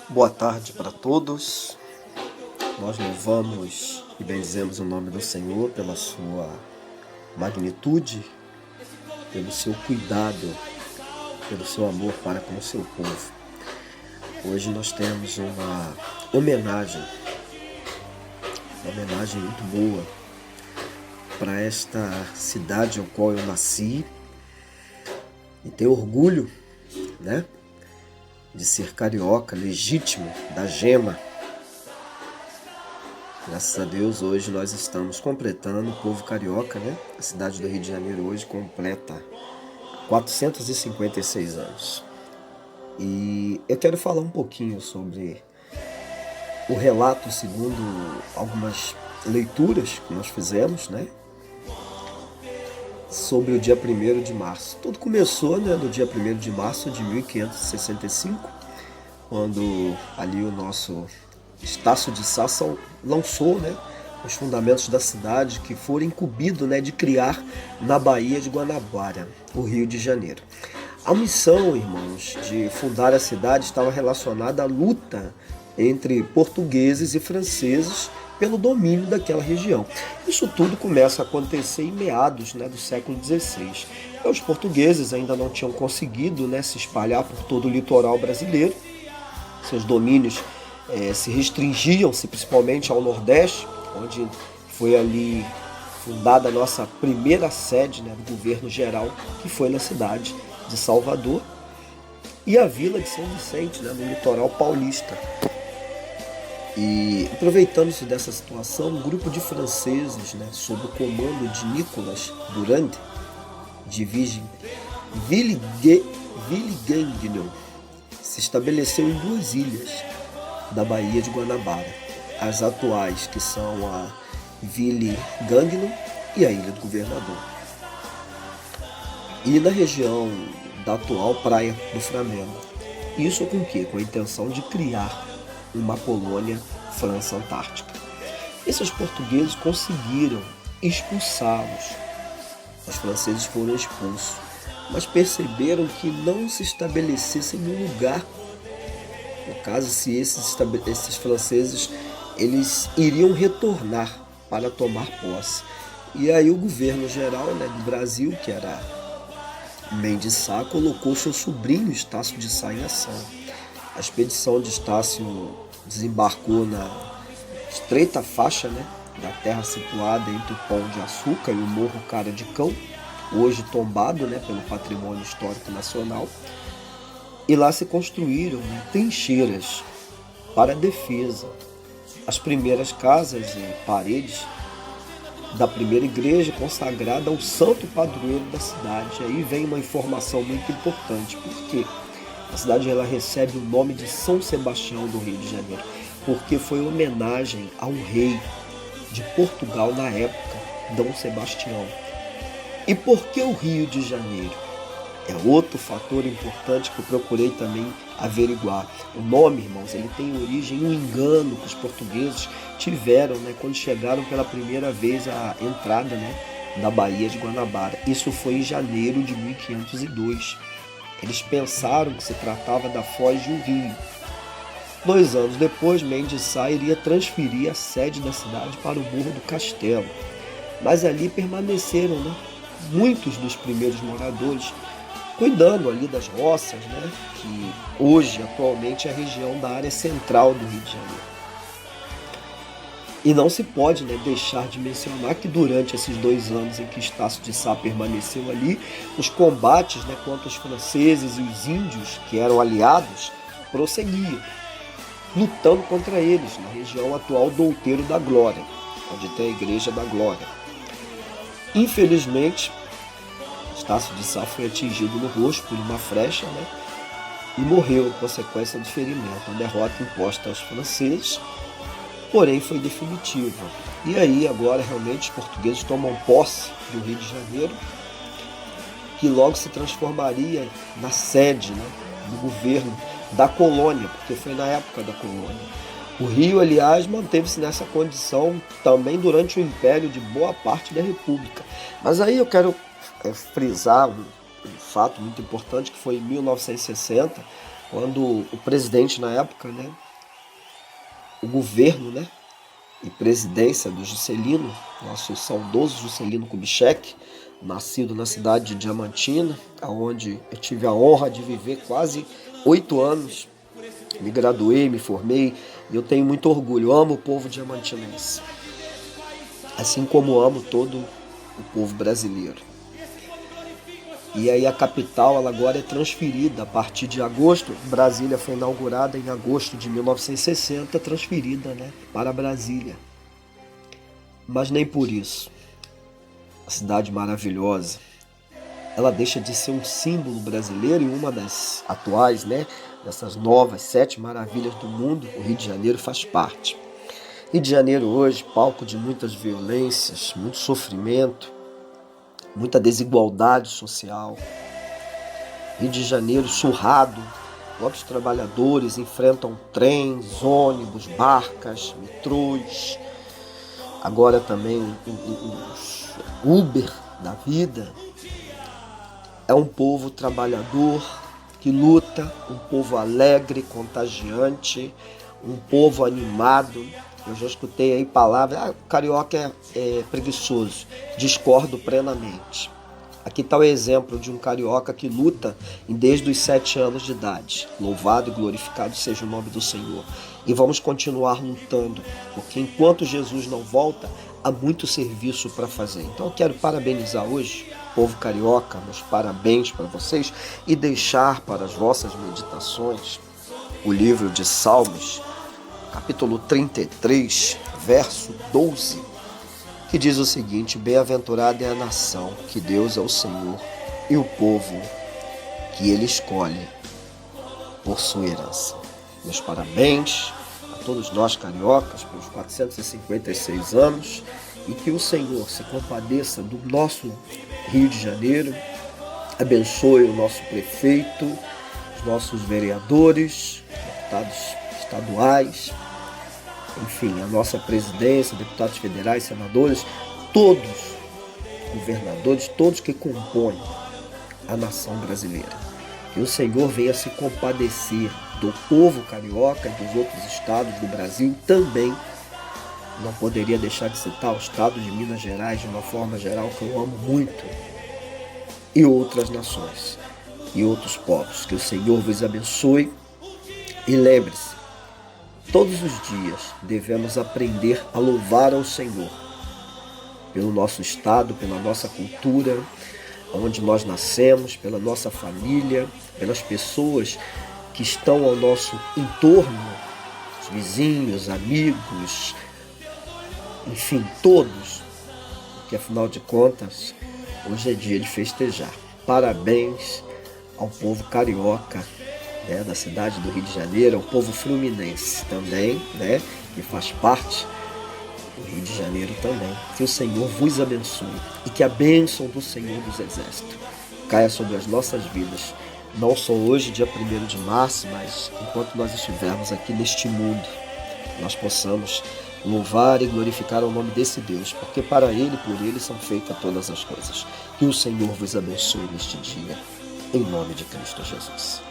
Boa tarde para todos. Nós louvamos e bendizemos o nome do Senhor pela sua magnitude, pelo seu cuidado, pelo seu amor para com o seu povo. Hoje nós temos uma homenagem muito boa para esta cidade ao qual eu nasci e tenho orgulho, de ser carioca, legítimo, da gema. Graças a Deus, hoje nós estamos completando, o povo carioca, A cidade do Rio de Janeiro hoje completa 456 anos. E eu quero falar um pouquinho sobre o relato segundo algumas leituras que nós fizemos, sobre o dia 1º de março. Tudo começou, no dia 1º de março de 1565, quando ali o nosso Estácio de Sá lançou, os fundamentos da cidade que foram incumbidos, de criar na Baía de Guanabara, o Rio de Janeiro. A missão, irmãos, de fundar a cidade estava relacionada à luta entre portugueses e franceses pelo domínio daquela região. Isso tudo começa a acontecer em meados do século XVI. Os portugueses ainda não tinham conseguido se espalhar por todo o litoral brasileiro. Seus domínios se restringiam-se principalmente ao Nordeste, onde foi ali fundada a nossa primeira sede do governo geral, que foi na cidade de Salvador, e a vila de São Vicente, no litoral paulista. E aproveitando-se dessa situação, um grupo de franceses, sob o comando de Nicolas Durand, de Villegagnon, se estabeleceu em duas ilhas da Baía de Guanabara, as atuais, que são a Villegagnon e a Ilha do Governador, e na região da atual Praia do Flamengo. Isso com o quê? Com a intenção de criar uma colônia França-Antártica. Esses portugueses conseguiram expulsá-los. Os franceses foram expulsos, mas perceberam que não se estabelecessem no lugar. No caso, se esses franceses eles iriam retornar para tomar posse. E aí o governo geral do Brasil, que era Mendes de Sá, colocou seu sobrinho Estácio de Sá em ação. A expedição de Estácio desembarcou na estreita faixa da terra situada entre o Pão de Açúcar e o Morro Cara de Cão, hoje tombado pelo Patrimônio Histórico Nacional. E lá se construíram trincheiras para a defesa. As primeiras casas e paredes da primeira igreja consagrada ao santo padroeiro da cidade. Aí vem uma informação muito importante, porque a cidade ela recebe o nome de São Sebastião do Rio de Janeiro, porque foi homenagem ao rei de Portugal na época, Dom Sebastião. E por que o Rio de Janeiro? É outro fator importante que eu procurei também averiguar. O nome, irmãos, ele tem origem em um engano que os portugueses tiveram quando chegaram pela primeira vez à entrada da Baía de Guanabara. Isso foi em janeiro de 1502. Eles pensaram que se tratava da foz de um rio. 2 anos depois, Mendes de Sá iria transferir a sede da cidade para o Morro do Castelo. Mas ali permaneceram muitos dos primeiros moradores, cuidando ali das roças, que hoje, atualmente, é a região da área central do Rio de Janeiro. E não se pode deixar de mencionar que durante esses 2 anos em que Estácio de Sá permaneceu ali, os combates contra os franceses e os índios, que eram aliados, prosseguiam, lutando contra eles na região atual do Outeiro da Glória, onde tem a Igreja da Glória. Infelizmente, Estácio de Sá foi atingido no rosto por uma flecha e morreu em consequência do ferimento. A derrota imposta aos franceses, porém, foi definitiva. E aí agora realmente os portugueses tomam posse do Rio de Janeiro, que logo se transformaria na sede do governo da colônia, porque foi na época da colônia. O Rio, aliás, manteve-se nessa condição também durante o império de boa parte da República. Mas aí eu quero frisar um fato muito importante, que foi em 1960, quando o presidente na época, né, o governo, né, e presidência do Juscelino, nosso saudoso Juscelino Kubitschek, nascido na cidade de Diamantina, onde eu tive a honra de viver quase 8 anos. Me graduei, me formei e eu tenho muito orgulho. Eu amo o povo diamantinense, assim como amo todo o povo brasileiro. E aí a capital ela agora é transferida a partir de agosto. Brasília foi inaugurada em agosto de 1960, transferida, né, para Brasília. Mas nem por isso. A cidade maravilhosa, ela deixa de ser um símbolo brasileiro e uma das atuais, né, dessas novas 7 maravilhas do mundo. O Rio de Janeiro faz parte. Rio de Janeiro hoje, palco de muitas violências, muito sofrimento, muita desigualdade social. Rio de Janeiro surrado, muitos trabalhadores enfrentam trens, ônibus, barcas, metrôs, agora também os Uber da vida. É um povo trabalhador que luta, um povo alegre, contagiante, um povo animado. Eu já escutei aí palavras, o carioca é preguiçoso. Discordo plenamente. Aqui está o exemplo de um carioca que luta desde os 7 anos de idade. Louvado e glorificado seja o nome do Senhor. E vamos continuar lutando, porque enquanto Jesus não volta, há muito serviço para fazer. Então eu quero parabenizar hoje, povo carioca, meus parabéns para vocês e deixar para as vossas meditações o livro de Salmos, capítulo 33, verso 12, que diz o seguinte: bem-aventurada é a nação que Deus é o Senhor e o povo que Ele escolhe por sua herança. Meus parabéns a todos nós cariocas pelos 456 anos e que o Senhor se compadeça do nosso Rio de Janeiro, abençoe o nosso prefeito, os nossos vereadores, deputados estaduais, enfim, a nossa presidência, deputados federais, senadores, todos, governadores, todos que compõem a nação brasileira. Que o Senhor venha se compadecer do povo carioca e dos outros estados do Brasil também. Não poderia deixar de citar o estado de Minas Gerais de uma forma geral, que eu amo muito, e outras nações e outros povos. Que o Senhor vos abençoe e lembre-se, todos os dias devemos aprender a louvar ao Senhor pelo nosso estado, pela nossa cultura, onde nós nascemos, pela nossa família, pelas pessoas que estão ao nosso entorno, os vizinhos, amigos, enfim, todos, porque afinal de contas, hoje é dia de festejar. Parabéns ao povo carioca, né, da cidade do Rio de Janeiro, ao povo fluminense também, né, que faz parte do Rio de Janeiro também. Que o Senhor vos abençoe e que a bênção do Senhor dos Exércitos caia sobre as nossas vidas, não só hoje, dia 1º de março, mas enquanto nós estivermos aqui neste mundo, nós possamos louvar e glorificar o nome desse Deus, porque para Ele e por Ele são feitas todas as coisas. Que o Senhor vos abençoe neste dia, em nome de Cristo Jesus.